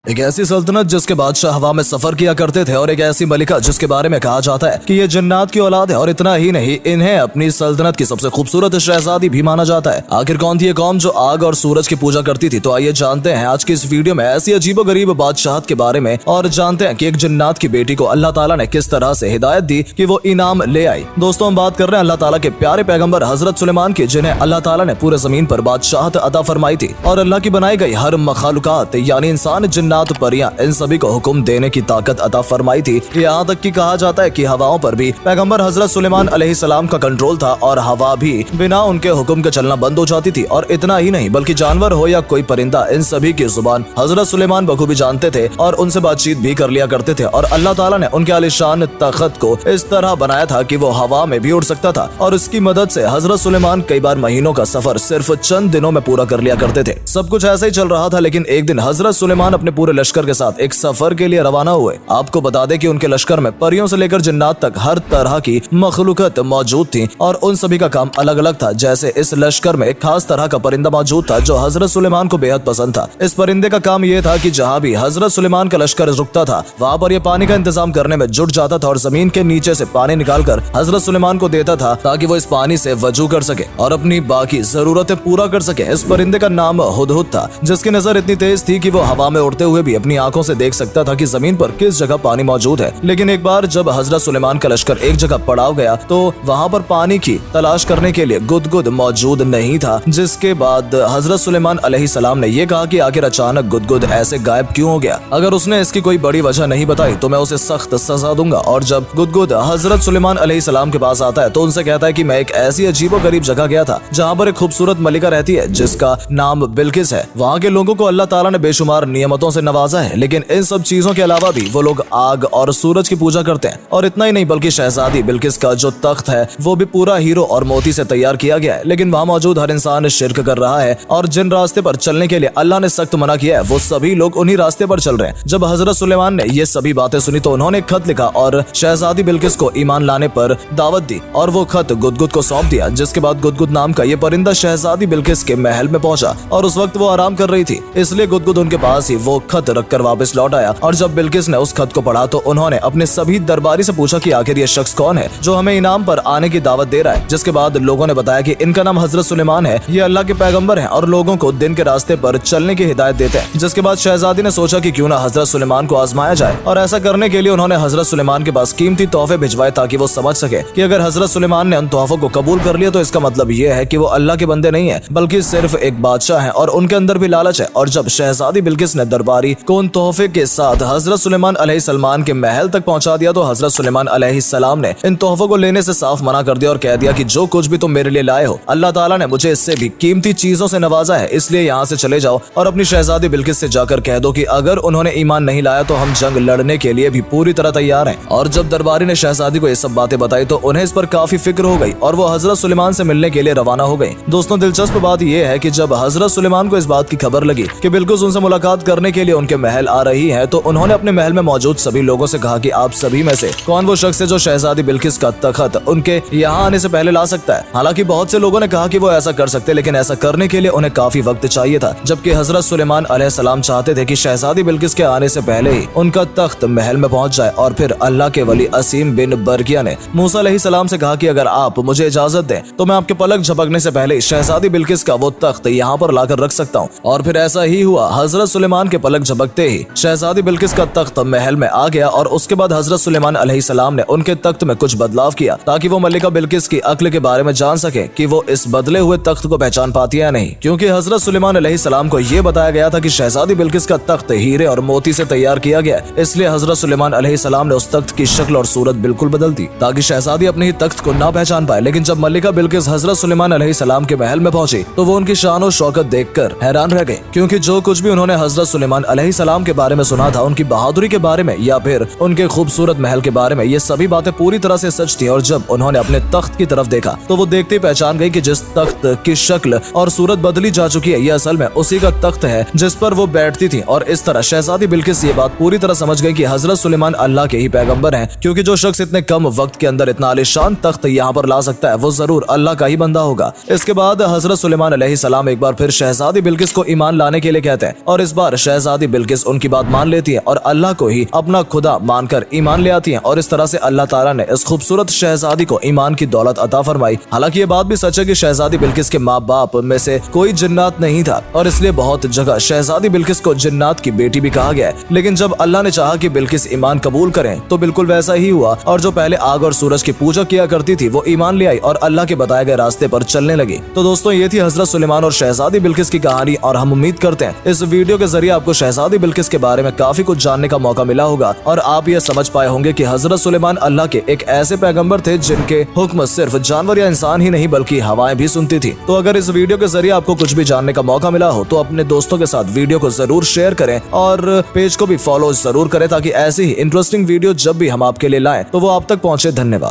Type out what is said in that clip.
एक ऐसी सल्तनत जिसके बादशाह हवा में सफर किया करते थे और एक ऐसी मलिका जिसके बारे में कहा जाता है कि ये जन्नात की औलाद है और इतना ही नहीं, इन्हें अपनी सल्तनत की सबसे खूबसूरत शहजादी भी माना जाता है। आखिर कौन थी ये कौम जो आग और सूरज की पूजा करती थी? तो आइए जानते हैं आज की इस वीडियो में ऐसी अजीबोगरीब बादशाहत के बारे में और जानते हैं कि एक जन्नात की बेटी को अल्लाह ताला ने किस तरह से हिदायत दी कि वो इनाम ले आई। दोस्तों, हम बात कर रहे हैं अल्लाह ताला के प्यारे पैगंबर हजरत सुलेमान की, जिन्हें अल्लाह ताला ने पूरे जमीन पर बादशाहत अता फरमाई थी और अल्लाह की बनाई गई हर मखलूकात यानी इंसान, जिन्नात, परियां, इन सभी को हुक्म देने की ताकत अता फरमाई थी। यहाँ तक कि कहा जाता है कि हवाओं पर भी पैगंबर हजरत सुलेमान अलैहिस्सलाम का कंट्रोल था और हवा भी बिना उनके हुक्म के चलना बंद हो जाती थी। और इतना ही नहीं बल्कि जानवर हो या कोई परिंदा, इन सभी की जुबान हजरत सुलेमान बखूबी जानते थे और उनसे बातचीत भी कर लिया करते थे। और अल्लाह ताला ने उनके आलिशान तख्त को इस तरह बनाया था कि वो हवा में भी उड़ सकता था और इसकी मदद से हजरत सुलेमान कई बार महीनों का सफर सिर्फ चंद दिनों में पूरा कर लिया करते थे। सब कुछ ऐसा ही चल रहा था, लेकिन एक दिन हजरत सुलेमान अपने पूरे लश्कर के साथ एक सफर के लिए रवाना हुए। आपको बता दें कि उनके लश्कर में परियों से लेकर जिन्नात तक हर तरह की मखलूकत मौजूद थी और उन सभी का काम अलग अलग था। जैसे इस लश्कर में एक खास तरह का परिंदा मौजूद था जो हजरत सुलेमान को बेहद पसंद था। इस परिंदे का काम यह था कि जहाँ भी हजरत सुलेमान का लश्कर रुकता था वहाँ पर यह पानी का इंतजाम करने में जुट जाता था और जमीन के नीचे से पानी निकालकर हजरत सुलेमान को देता था ताकि वो इस पानी से वजू कर सके और अपनी बाकी जरूरतें पूरा कर सके। इस परिंदे का नाम हुदहुद था, जिसकी नजर इतनी तेज थी कि वो हवा में उड़ते हुए भी अपनी आंखों से देख सकता था कि जमीन पर किस जगह पानी मौजूद है। लेकिन एक बार जब हजरत सुलेमान का लश्कर एक जगह पड़ाव गया तो वहाँ पर पानी की तलाश करने के लिए गुदगुद मौजूद नहीं था, जिसके बाद हजरत सुलेमान अलैहिस्सलाम ने यह कहा कि आखिर अचानक गुदगुद ऐसे गायब क्यों हो गया। अगर उसने इसकी कोई बड़ी वजह नहीं बताई तो मैं उसे सख्त सजा दूंगा। और जब गुदगुद हजरत सुलेमान अलैहिस्सलाम के पास आता है तो उनसे कहता है कि मैं एक ऐसी अजीबोगरीब जगह गया था जहाँ पर एक खूबसूरत मलिका रहती है जिसका नाम बिल्किस है। वहाँ के लोगों को अल्लाह ताला ने बेशुमार नियमतों से नवाजा है, लेकिन इन सब चीजों के अलावा भी वो लोग आग और सूरज की पूजा करते हैं। और इतना ही नहीं बल्कि शहजादी बिल्किस का जो तख्त है वो भी पूरा हीरो और मोती से तैयार किया गया है। लेकिन वहाँ मौजूद हर इंसान शिर्क कर रहा है और जिन रास्ते पर चलने के लिए अल्लाह ने सख्त मना किया है वो सभी लोग उन्हीं रास्ते पर चल रहे हैं। जब हजरत सुलेमान ने ये सभी बातें सुनी तो उन्होंने एक खत लिखा और शहजादी बिल्किस को ईमान लाने पर दावत दी और वो खत गुदगुद को सौंप दिया। जिसके बाद गुदगुद नाम का ये परिंदा शहजादी बिल्किस के महल में पहुंचा और उस वक्त वो आराम कर रही थी, इसलिए गुदगुद उनके पास ही वो खत रखकर वापस लौट आया। और जब बिल्किस ने उस खत को पढ़ा तो उन्होंने अपने सभी दरबारी से पूछा कि आखिर ये शख्स कौन है जो हमें इनाम पर आने की दावत दे रहा है। जिसके बाद लोगों ने बताया कि इनका नाम हजरत सुलेमान है, ये अल्लाह के पैगंबर हैं और लोगों को दिन के रास्ते पर चलने की हिदायत देते हैं। जिसके बाद शहजादी ने सोचा कि क्यों ना हजरत सुलेमान को आजमाया जाए और ऐसा करने के लिए उन्होंने हजरत सुलेमान के पास कीमती तोहफे भिजवाए ताकि वो समझ सके कि अगर हजरत सुलेमान ने उन तोहफों को कबूल कर लिया तो इसका मतलब ये है कि वो अल्लाह के बंदे नहीं है बल्कि सिर्फ एक बादशाह है और उनके अंदर भी लालच है। और जब शहजादी बिल्किस ने दरबारी को उन तोहफे के साथ हजरत सुलेमान अलैहिस्सलाम के महल तक पहुंचा दिया तो हजरत सुलेमान अलैहिस्सलाम ने इन तोहफों को लेने से साफ मना कर दिया और कह दिया कि जो कुछ भी तुम मेरे लिए लाए हो अल्लाह ताला ने मुझे इससे भी कीमती चीजों से नवाजा है, इसलिए यहाँ से चले जाओ और अपनी शहजादी बिल्किस से जाकर कह दो कि अगर उन्होंने ईमान नहीं लाया तो हम जंग लड़ने के लिए भी पूरी तरह तैयार हैं। और जब दरबारी ने शहजादी को ये सब बातें बताई तो उन्हें इस पर काफी फिक्र हो गई और वो हजरत सुलेमान से मिलने के लिए रवाना हो गई। दोस्तों, दिलचस्प बात यह है कि जब हजरत सुलेमान को इस बात की खबर लगी कि बिल्किस उनसे मुलाकात करने के लिए उनके महल आ रही है तो उन्होंने अपने महल में मौजूद सभी लोगों से कहा कि आप सभी में से कौन वो शख्स है जो शहजादी बिल्किस का तख्त उनके यहाँ आने से पहले ला सकता है। हालांकि बहुत से लोगों ने कहा कि वो ऐसा कर सकते, लेकिन ऐसा करने के लिए उन्हें काफी वक्त चाहिए था। जबकि हजरत सुलेमान अलैहिस्सलाम चाहते थे कि शहजादी बिल्किस के आने से पहले ही उनका तख्त महल में पहुंच जाए। और फिर अल्लाह के वली असीम बिन बरकिया ने मूसा अलैहिस्सलाम से कहा कि अगर आप मुझे इजाजत दें तो मैं आपके पलक झपकने से पहले शहजादी बिल्किस का वो तख्त यहाँ पर लाकर रख सकता हूँ। और फिर ऐसा ही हुआ। हजरत सुलेमान के पलक झपकते ही शहजादी बिल्किस का तख्त महल में आ गया और उसके बाद हजरत सुलेमान अलैहिस्सलाम ने उनके तख्त में कुछ बदलाव किया ताकि वो मलिका बिल्किस की अक्ल के बारे में जान सके कि वो इस बदले हुए तख्त को पहचान पाती है या नहीं। क्योंकि हजरत सुलेमान अलैहिस्सलाम को ये बताया गया था कि शहजादी बिल्किस का तख्त हीरे और मोती से तैयार किया गया, इसलिए हजरत सुलेमान अलैहिस्सलाम ने उस तख्त की शक्ल और सूरत बिल्कुल बदल दी ताकि शहजादी अपने ही तख्त को ना पहचान पाए। लेकिन जब मलिका बिल्किस हजरत सुलेमान अलैहिस्सलाम के महल में पहुंची तो वो उनकी शान और शौकत देखकर हैरान रह गए, क्योंकि जो कुछ भी उन्होंने हजरत सुलेमान अलैहिस्सलाम के बारे में सुना था, उनकी बहादुरी के बारे में या फिर उनके खूबसूरत महल के बारे में, ये सभी बातें पूरी तरह से सच थी। और जब उन्होंने अपने तख्त की तरफ देखा तो वो देखते ही पहचान गई कि जिस तख्त की शक्ल और सूरत बदली जा चुकी है ये असल में उसी का तख्त है जिस पर वो बैठती थी। और इस तरह शहजादी बिल्किस ये बात पूरी तरह समझ गई कि हजरत सुलेमान अल्लाह के ही पैगंबर हैं, क्योंकि जो शख्स इतने कम वक्त के अंदर इतना आलिशान तख्त यहाँ पर ला सकता है वो जरूर अल्लाह का ही बंदा होगा। इसके बाद हजरत सुलेमान अलैहिस्सलाम एक बार फिर शहजादी बिल्किस को ईमान लाने के लिए कहते हैं और इस बार शहजादी शहजादी बिल्किस उनकी बात मान लेती है और अल्लाह को ही अपना खुदा मानकर ईमान ले आती है और इस तरह से अल्लाह ताला ने इस खूबसूरत शहजादी को ईमान की दौलत अता फरमाई। हालांकि ये बात भी सच है कि शहजादी बिल्किस के माँ बाप में से कोई जिन्नात नहीं था और इसलिए बहुत जगह शहजादी बिल्किस को जिन्नात की बेटी भी कहा गया है। लेकिन जब अल्लाह ने चाहा कि बिल्किस ईमान कबूल करें तो बिल्कुल वैसा ही हुआ और जो पहले आग और सूरज की पूजा किया करती थी वो ईमान ले आई और अल्लाह के बताए गए रास्ते पर चलने लगी। तो दोस्तों ये थी हजरत सुलेमान और शहजादी बिल्किस की कहानी और हम उम्मीद करते हैं इस वीडियो के जरिए आपको शहजादी बिल्किस के बारे में काफी कुछ जानने का मौका मिला होगा और आप ये समझ पाए होंगे कि हजरत सुलेमान अल्लाह के एक ऐसे पैगंबर थे जिनके हुक्म सिर्फ जानवर या इंसान ही नहीं बल्कि हवाएं भी सुनती थी। तो अगर इस वीडियो के जरिए आपको कुछ भी जानने का मौका मिला हो तो अपने दोस्तों के साथ वीडियो को जरूर शेयर करें और पेज को भी फॉलो जरूर करें ताकि ऐसी ही इंटरेस्टिंग वीडियो जब भी हम आपके लिए लाएं तो वो आप तक पहुंचे। धन्यवाद।